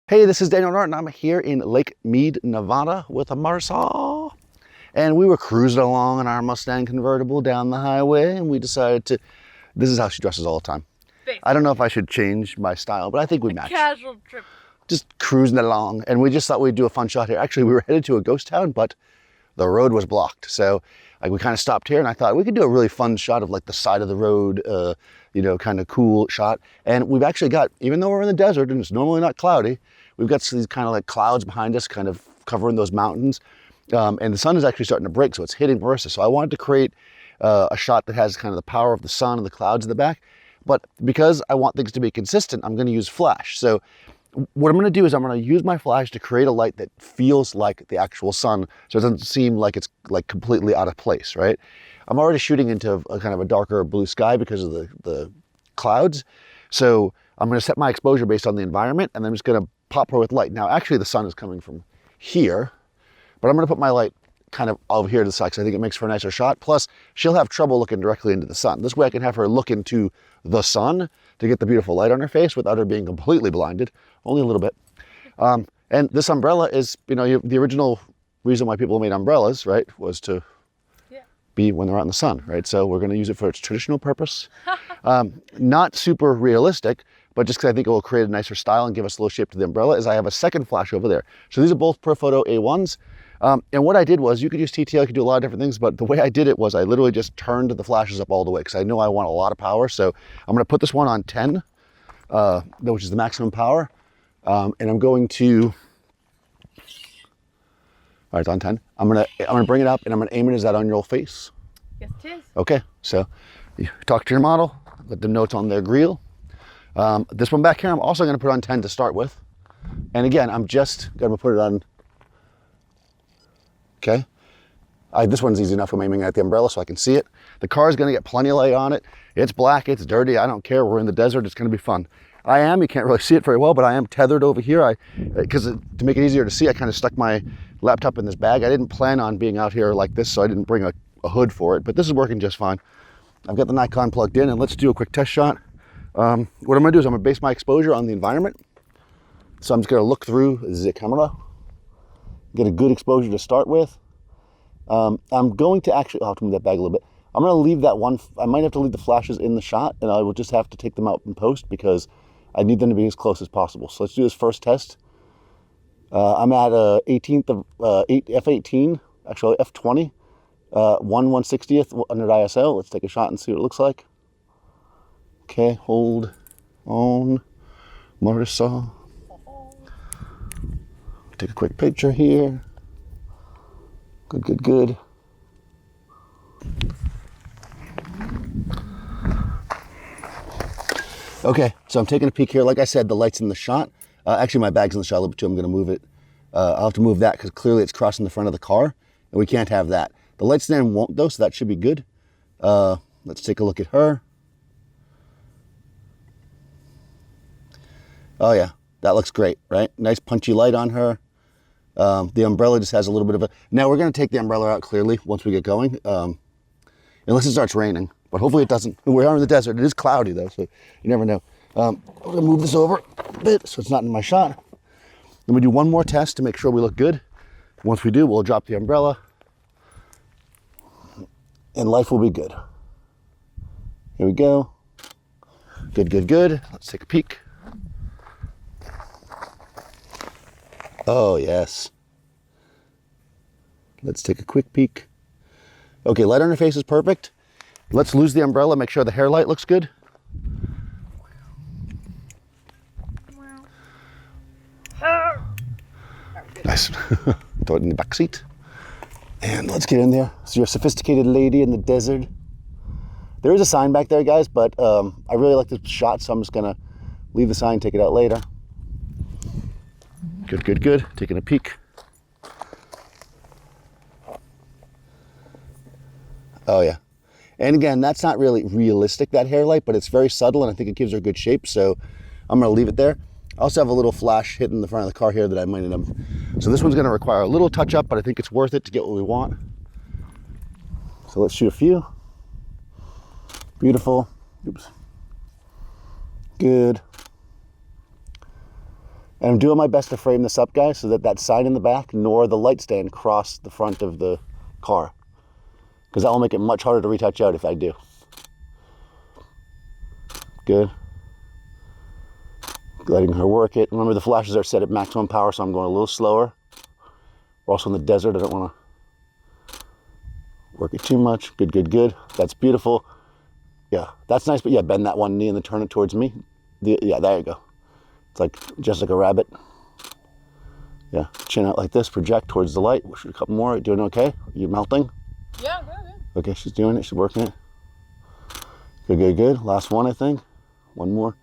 Hey, this is Daniel Norton. I'm here in Lake Mead, Nevada with a Marsaw. And we were cruising along in our Mustang convertible down the highway, and we decided to, this is how she dresses all the time. Basically. I don't know if I should change my style, but I think we match. Casual trip. Just cruising along, and we just thought we'd do a fun shot here. Actually, we were headed to a ghost town, but the road was blocked. So we kind of stopped here, and I thought we could do a really fun shot of like the side of the road, you know, kind of cool shot. And we've actually got, even though we're in the desert and it's normally not cloudy, we've got these kind of like clouds behind us, kind of covering those mountains. And the sun is actually starting to break, so it's hitting Marissa. So I wanted to create a shot that has kind of the power of the sun and the clouds in the back. But because I want things to be consistent, I'm going to use flash. So what I'm going to do is I'm going to use my flash to create a light that feels like the actual sun, so it doesn't seem like it's like completely out of place, right? I'm already shooting into a kind of a darker blue sky because of the clouds. So I'm going to set my exposure based on the environment, and I'm just going to pop her with light. Now, actually, the sun is coming from here, but I'm going to put my light kind of over here to the side because I think it makes for a nicer shot. Plus, she'll have trouble looking directly into the sun. This way I can have her look into the sun to get the beautiful light on her face without her being completely blinded, only a little bit. And this umbrella is, you know, the original reason why people made umbrellas, right, was to be when they're out in the sun, right? So we're going to use it for its traditional purpose. Not super realistic, but just because I think it will create a nicer style and give us a little shape to the umbrella, is I have a second flash over there. So these are both Profoto A1s. And what I did was, you could use TTL, you could do a lot of different things, but the way I did it was I literally just turned the flashes up all the way because I know I want a lot of power. So I'm going to put this one on 10, which is the maximum power. And I'm going to, all right, it's on 10. I'm gonna bring it up and I'm gonna aim it. Is that on your face? Yes, it is. Okay, so you talk to your model, let them know it's on their grill. This one back here, I'm also gonna put on 10 to start with. And again, I'm just gonna put it on, okay. This one's easy enough. I'm aiming at the umbrella so I can see it. The car is gonna get plenty of light on it. It's black, it's dirty, I don't care. We're in the desert, it's gonna be fun. you can't really see it very well, but I am tethered over here. Because to make it easier to see, I kind of stuck my laptop in this bag. I didn't plan on being out here like this, so I didn't bring a hood for it, but this is working just fine. I've got the Nikon plugged in, and let's do a quick test shot. What I'm gonna do is I'm gonna base my exposure on the environment. So I'm just gonna look through the camera, get a good exposure to start with. I'm going to actually, I'll have to move that bag a little bit. I'm gonna leave that one, I might have to leave the flashes in the shot, and I will just have to take them out in post because I need them to be as close as possible. So let's do this first test. I'm at 18th of F18, actually F20, 1/160th under ISO. Let's take a shot and see what it looks like. Okay, hold on, Marissa. Take a quick picture here. Good, good, good. Okay, so I'm taking a peek here. Like I said, the light's in the shot. Actually, my bag's in the shot a little bit too. I'm gonna move it. I'll have to move that because clearly it's crossing the front of the car, and we can't have that. The light stand won't though, so that should be good. Let's take a look at her. Oh yeah, that looks great, right? Nice punchy light on her. The umbrella just has a little bit of a, now we're gonna take the umbrella out clearly once we get going, unless it starts raining, but hopefully it doesn't. We are in the desert. It is cloudy though, so you never know. I'm gonna move this over a bit so it's not in my shot. Then we do one more test to make sure we look good. Once we do, we'll drop the umbrella and life will be good. Here we go. Good, good, good. Let's take a peek. Oh, yes. Let's take a quick peek. Okay, light on her face is perfect. Let's lose the umbrella, make sure the hair light looks good. Nice. Throw it in the back seat. And let's get in there. So you're a sophisticated lady in the desert. There is a sign back there, guys, but I really like this shot, so I'm just gonna leave the sign, take it out later. Good, good, good. Taking a peek. Oh yeah. And again, that's not really realistic, that hair light, but it's very subtle and I think it gives her a good shape, so I'm gonna leave it there. I also have a little flash hitting the front of the car here that I might end up. So this one's gonna require a little touch up, but I think it's worth it to get what we want. So let's shoot a few. Beautiful. Oops. Good. And I'm doing my best to frame this up, guys, so that that sign in the back nor the light stand cross the front of the car. Because that will make it much harder to retouch out if I do. Good. Letting her work it. Remember, the flashes are set at maximum power, so I'm going a little slower. We're also in the desert. I don't want to work it too much. Good, good, good. That's beautiful. Yeah, that's nice. But yeah, bend that one knee and then turn it towards me. Yeah, there you go. It's like just like a rabbit. Yeah, chin out like this. Project towards the light. A couple more. You doing okay? Are you melting? Yeah, good. Okay, she's doing it. She's working it. Good, good, good. Last one, I think. One more.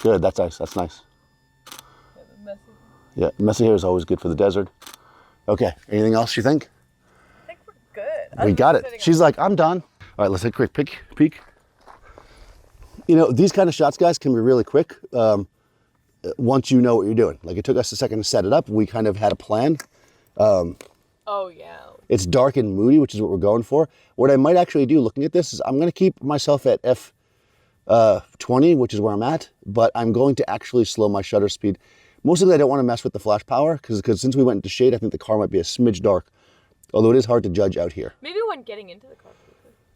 Good. That's nice. That's nice. Yeah, messy hair is always good for the desert. Okay, anything else you think? I think we're good. We got it. She's like, I'm done. All right, let's take a quick peek. You know, these kind of shots, guys, can be really quick once you know what you're doing. Like, it took us a second to set it up. We kind of had a plan. Oh, yeah. It's dark and moody, which is what we're going for. What I might actually do looking at this is I'm going to keep myself at f20, which is where I'm at, but I'm going to actually slow my shutter speed. Mostly I don't want to mess with the flash power because since we went into shade, I think the car might be a smidge dark, although it is hard to judge out here. Maybe when getting into the car.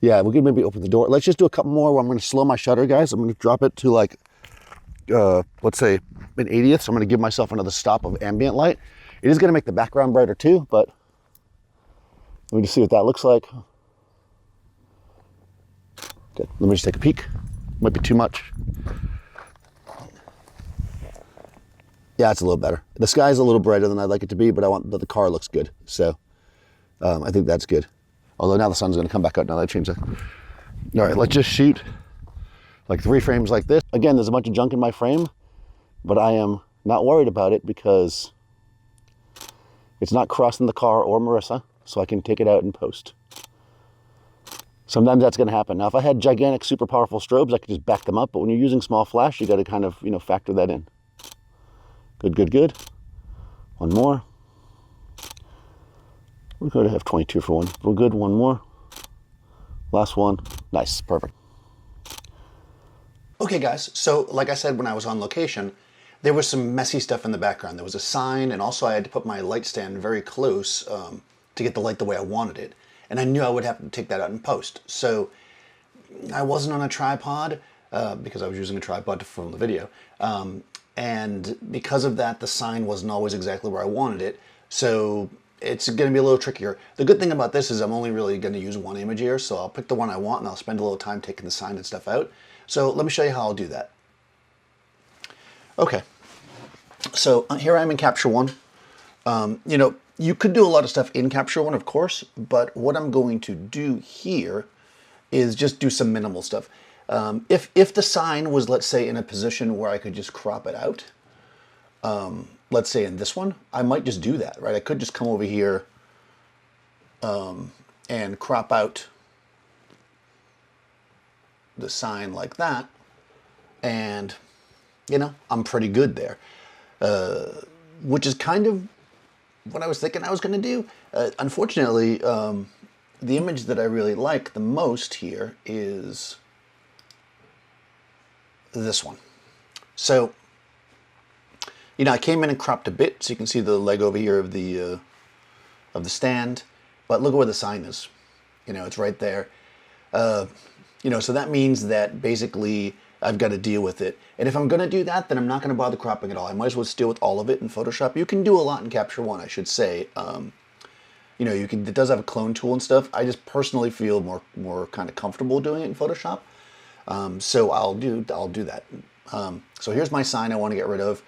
Yeah, we could maybe open the door. Let's just do a couple more where I'm going to slow my shutter, guys. I'm going to drop it to like, let's say an 80th. So I'm going to give myself another stop of ambient light. It is going to make the background brighter too, but let me just see what that looks like. Okay, let me just take a peek. Might be too much. Yeah, it's a little better. The sky's a little brighter than I'd like it to be, but I want the car looks good. So I think that's good. Although now the sun's going to come back out now that I changed that. All right, let's just shoot like 3 frames like this. Again, there's a bunch of junk in my frame, but I am not worried about it because it's not crossing the car or Marissa, so I can take it out in post. Sometimes that's going to happen. Now, if I had gigantic, super powerful strobes, I could just back them up. But when you're using small flash, you got to kind of, factor that in. Good, good, good. One more. We're going to have 22 for one. We're good. One more. Last one. Nice. Perfect. Okay, guys. So, like I said, when I was on location, there was some messy stuff in the background. There was a sign, and also I had to put my light stand very close to get the light the way I wanted it. And I knew I would have to take that out in post. So I wasn't on a tripod because I was using a tripod to film the video. And because of that, the sign wasn't always exactly where I wanted it. So it's going to be a little trickier. The good thing about this is I'm only really going to use one image here. So I'll pick the one I want and I'll spend a little time taking the sign and stuff out. So let me show you how I'll do that. Okay. So here I am in Capture One. You could do a lot of stuff in Capture One, of course, but what I'm going to do here is just do some minimal stuff. If the sign was, let's say, in a position where I could just crop it out, let's say in this one, I might just do that, right? I could just come over here and crop out the sign like that, and, I'm pretty good there, which is kind of what I was thinking I was going to do. Unfortunately, the image that I really like the most here is this one. So, I came in and cropped a bit, so you can see the leg over here of the stand. But look at where the sign is. It's right there. So that means that basically I've got to deal with it. And if I'm going to do that, then I'm not going to bother cropping at all. I might as well just deal with all of it in Photoshop. You can do a lot in Capture One, I should say. It does have a clone tool and stuff. I just personally feel more kind of comfortable doing it in Photoshop. So I'll do that. So here's my sign I want to get rid of,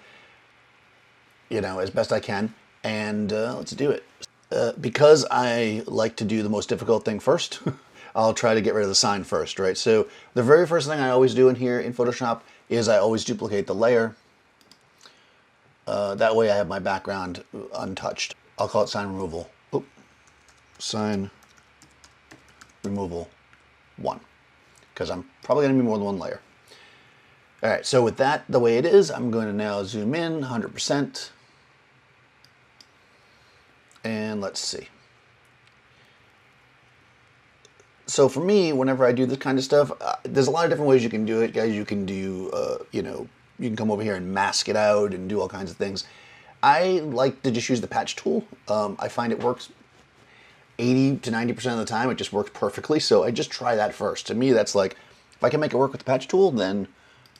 as best I can. And let's do it. Because I like to do the most difficult thing first, I'll try to get rid of the sign first, right? So the very first thing I always do in here in Photoshop is I always duplicate the layer. That way I have my background untouched. I'll call it sign removal. Oop. Sign removal 1. Because I'm probably going to be more than one layer. All right, so with that the way it is, I'm going to now zoom in 100%. And let's see. So for me, whenever I do this kind of stuff, there's a lot of different ways you can do it, guys. You can do, you can come over here and mask it out and do all kinds of things. I like to just use the patch tool. I find it works 80 to 90% of the time. It just works perfectly. So I just try that first. To me, that's like, if I can make it work with the patch tool, then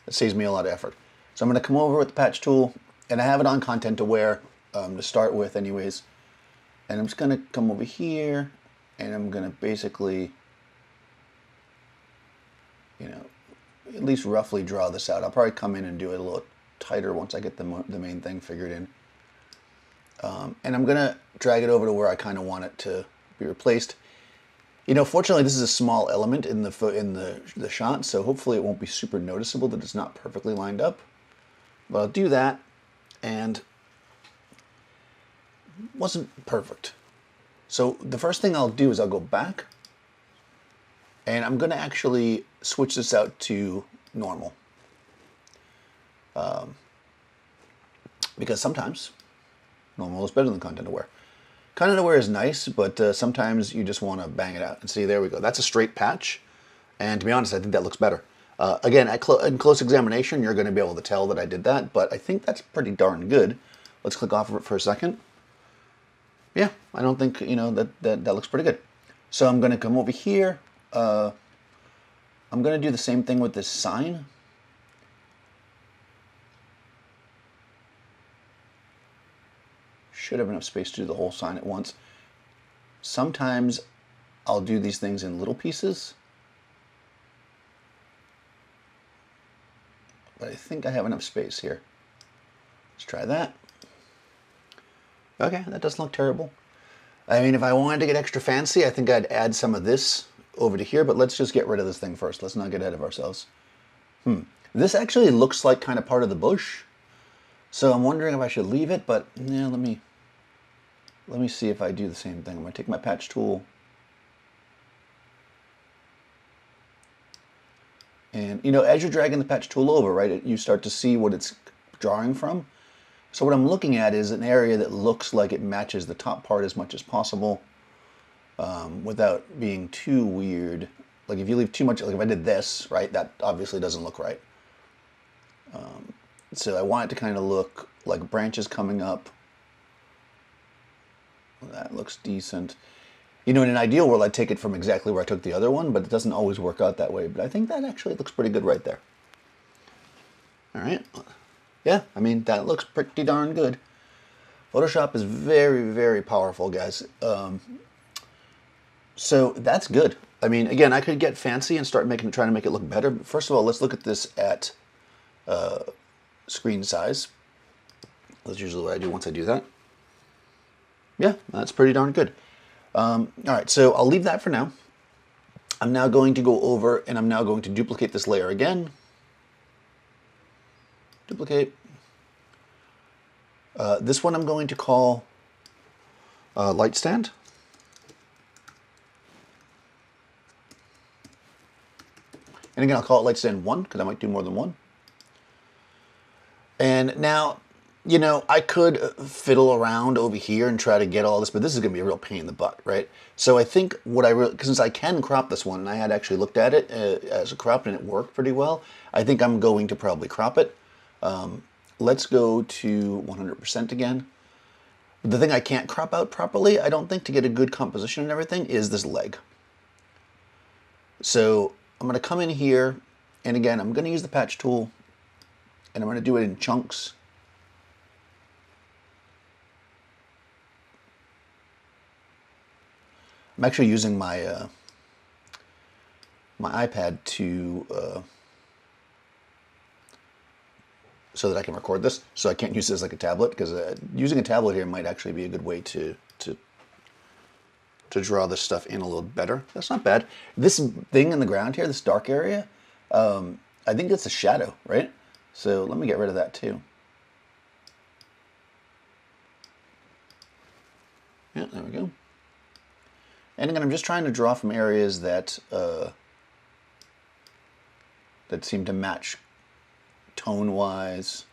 it saves me a lot of effort. So I'm going to come over with the patch tool, and I have it on content aware to start with anyways. And I'm just going to come over here, and I'm going to basically, you know, at least roughly draw this out. I'll probably come in and do it a little tighter once I get the main thing figured in. And I'm going to drag it over to where I kind of want it to be replaced. You know, fortunately, this is a small element in the shot, so hopefully it won't be super noticeable that it's not perfectly lined up. But I'll do that, and it wasn't perfect. So the first thing I'll do is I'll go back, and I'm going to actually switch this out to normal. Because sometimes normal is better than content aware. Content aware is nice, but sometimes you just want to bang it out. And see, there we go. That's a straight patch. And to be honest, I think that looks better. Again, in close examination, you're going to be able to tell that I did that, but I think that's pretty darn good. Let's click off of it for a second. Yeah, I don't think, you know, that looks pretty good. So I'm going to come over here. I'm going to do the same thing with this sign. Should have enough space to do the whole sign at once. Sometimes I'll do these things in little pieces. But I think I have enough space here. Let's try that. Okay, that doesn't look terrible. I mean, if I wanted to get extra fancy, I think I'd add some of this over to here, but let's just get rid of this thing first. Let's not get ahead of ourselves. This actually looks like kind of part of the bush. So I'm wondering if I should leave it, but yeah, let me see if I do the same thing. I'm going to take my patch tool. And, you know, as you're dragging the patch tool over, right, you start to see what it's drawing from. So what I'm looking at is an area that looks like it matches the top part as much as possible without being too weird. Like if you leave too much, like if I did this, right, that obviously doesn't look right. So I want it to kind of look like branches coming up. That looks decent. You know, in an ideal world, I'd take it from exactly where I took the other one, but it doesn't always work out that way. But I think that actually looks pretty good right there. All right. Yeah, I mean, that looks pretty darn good. Photoshop is very, very powerful, guys. So that's good. I mean, again, I could get fancy and start trying to make it look better. But first of all, let's look at this at screen size. That's usually what I do once I do that. Yeah, that's pretty darn good. All right, so I'll leave that for now. I'm now going to go over and I'm now going to duplicate this layer again. Duplicate. This one I'm going to call light stand. And again, I'll call it light stand 1 because I might do more than one. And now, you know, I could fiddle around over here and try to get all this, but this is going to be a real pain in the butt, right? So I think what since I can crop this one, and I had actually looked at it as a crop and it worked pretty well, I think I'm going to probably crop it. Let's go to 100% again. The thing I can't crop out properly, I don't think, to get a good composition and everything, is this leg. So I'm going to come in here, and again, I'm going to use the patch tool, and I'm going to do it in chunks. I'm actually using my my iPad to so that I can record this. So I can't use this like a tablet because using a tablet here might actually be a good way to draw this stuff in a little better. That's not bad. This thing in the ground here, this dark area, I think it's a shadow, right? So let me get rid of that too. Yeah, there we go. And again, I'm just trying to draw from areas that that seem to match tone-wise.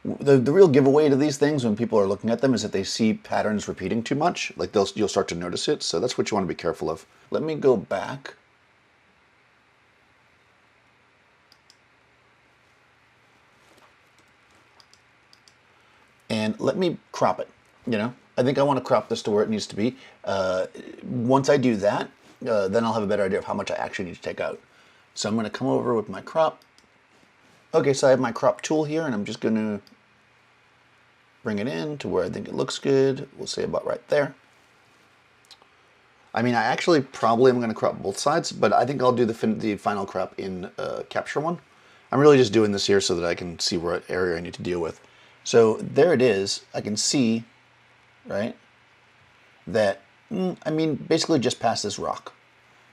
The real giveaway to these things when people are looking at them is that they see patterns repeating too much. Like you'll start to notice it. So that's what you want to be careful of. Let me go back. and let me crop it, you know? I think I want to crop this to where it needs to be. Once I do that, then I'll have a better idea of how much I actually need to take out. So I'm going to come over with my crop. Okay, so I have my crop tool here, and I'm just going to bring it in to where I think it looks good. We'll say about right there. I mean, I actually probably am going to crop both sides, but I think I'll do the final crop in Capture One. I'm really just doing this here so that I can see what area I need to deal with. So there it is. I can see, right, that, I mean, basically just past this rock.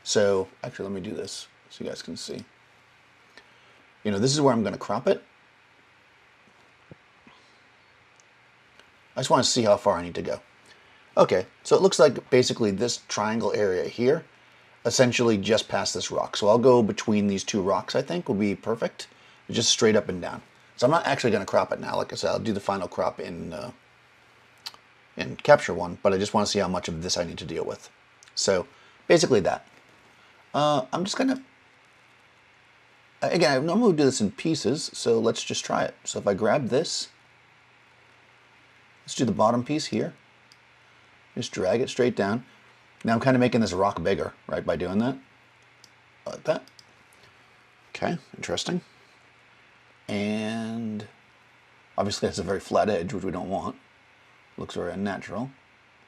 So actually, let me do this so you guys can see. You know, this is where I'm going to crop it. I just want to see how far I need to go. Okay, so it looks like basically this triangle area here, essentially just past this rock. So I'll go between these two rocks, I think, will be perfect. Just straight up and down. So I'm not actually going to crop it now. Like I said, I'll do the final crop in Capture One, but I just want to see how much of this I need to deal with. So basically that. I'm just going to, again, I normally do this in pieces, so let's just try it. So if I grab this, let's do the bottom piece here. Just drag it straight down. Now I'm kind of making this rock bigger, right, by doing that. Like that. Okay, interesting. And obviously that's a very flat edge, which we don't want. Looks very unnatural.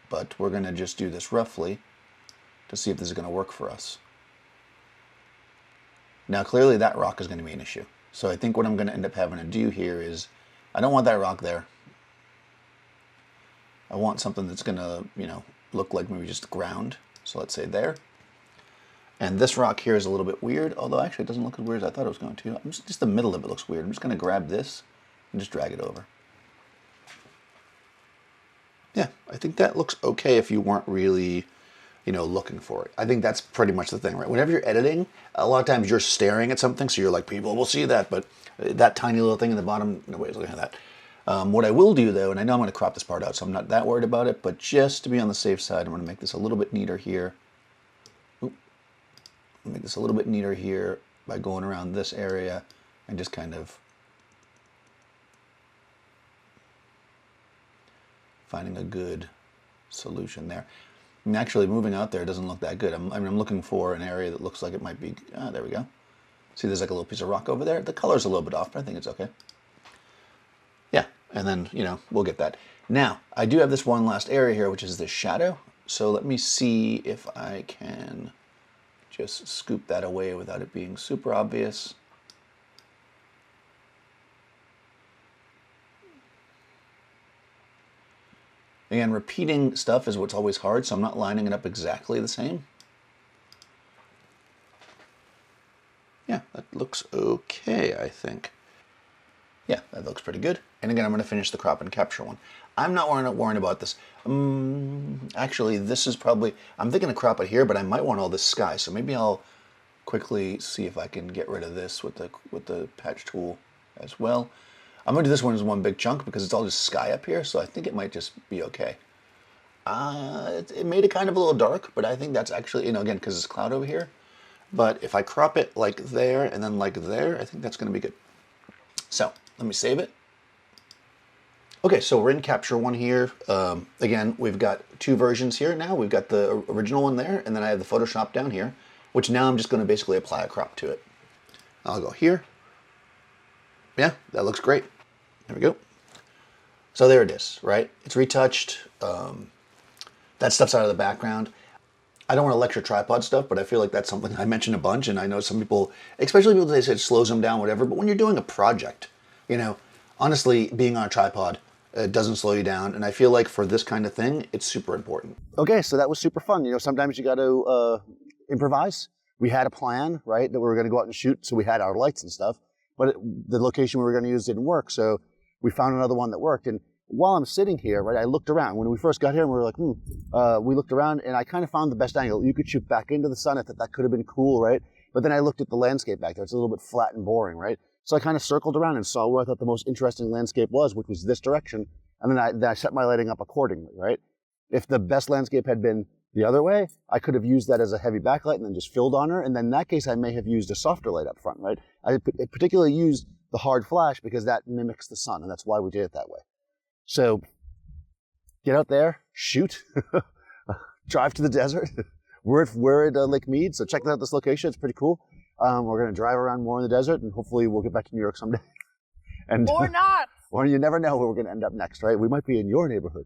But we're going to just do this roughly to see if this is going to work for us. Now clearly that rock is going to be an issue. So I think what I'm going to end up having to do here is, I don't want that rock there. I want something that's going to, you know, look like maybe just ground. So let's say there. And this rock here is a little bit weird, although actually it doesn't look as weird as I thought it was going to. Just the middle of it looks weird. I'm just going to grab this and just drag it over. Yeah, I think that looks okay if you weren't really, you know, looking for it. I think that's pretty much the thing, right? Whenever you're editing, a lot of times you're staring at something, so you're like, people will see that, but that tiny little thing in the bottom, nobody's looking at that. What I will do, though, and I know I'm going to crop this part out, so I'm not that worried about it, but just to be on the safe side, I'm going to make this a little bit neater here. Make this a little bit neater here by going around this area and just kind of finding a good solution there. And actually moving out there doesn't look that good. I'm looking for an area that looks like it might be, there we go. See, there's like a little piece of rock over there. The color's a little bit off, but I think it's okay. Yeah, and then, you know, we'll get that. Now, I do have this one last area here, which is this shadow. So let me see if I can just scoop that away without it being super obvious. Again, repeating stuff is what's always hard, so I'm not lining it up exactly the same. Yeah, that looks okay, I think. Yeah, that looks pretty good. And again, I'm going to finish the crop and capture one. I'm not worrying about this. Actually, this is probably, I'm thinking to crop it here, but I might want all this sky. So maybe I'll quickly see if I can get rid of this with the patch tool as well. I'm going to do this one as one big chunk because it's all just sky up here. So I think it might just be okay. It made it kind of a little dark, but I think that's actually, you know, again, because it's cloud over here. But if I crop it like there and then like there, I think that's going to be good. So let me save it. Okay, so we're in Capture One here. Again, we've got two versions here now. We've got the original one there, and then I have the Photoshop down here, which now I'm just going to basically apply a crop to it. I'll go here. Yeah, that looks great. There we go. So there it is, right? It's retouched. That stuff's out of the background. I don't want to lecture tripod stuff, but I feel like that's something I mentioned a bunch, and I know some people, especially people, they say it slows them down, whatever, but when you're doing a project, you know, honestly, being on a tripod, it doesn't slow you down, and I feel like for this kind of thing, it's super important. Okay, so that was super fun. You know, sometimes you got to improvise. We had a plan, right, that we were going to go out and shoot, so we had our lights and stuff, but the location we were going to use didn't work, so we found another one that worked. And while I'm sitting here, right, I looked around. When we first got here, we were like, we looked around, and I kind of found the best angle. You could shoot back into the sun. I thought that could have been cool, right? But then I looked at the landscape back there. It's a little bit flat and boring, right? So I kind of circled around and saw where I thought the most interesting landscape was, which was this direction. And then I set my lighting up accordingly, right? If the best landscape had been the other way, I could have used that as a heavy backlight and then just filled on her. And then in that case, I may have used a softer light up front, right? I particularly used the hard flash because that mimics the sun, and that's why we did it that way. So get out there, shoot, drive to the desert. We're at Lake Mead, so check out this location. It's pretty cool. We're going to drive around more in the desert, and hopefully we'll get back to New York someday. And, Or not. Or you never know where we're going to end up next, right? We might be in your neighborhood.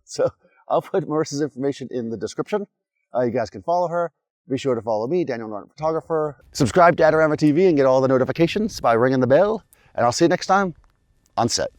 So I'll put Marissa's information in the description. You guys can follow her. Be sure to follow me, Daniel Norton Photographer. Subscribe to Adorama TV and get all the notifications by ringing the bell. And I'll see you next time on set.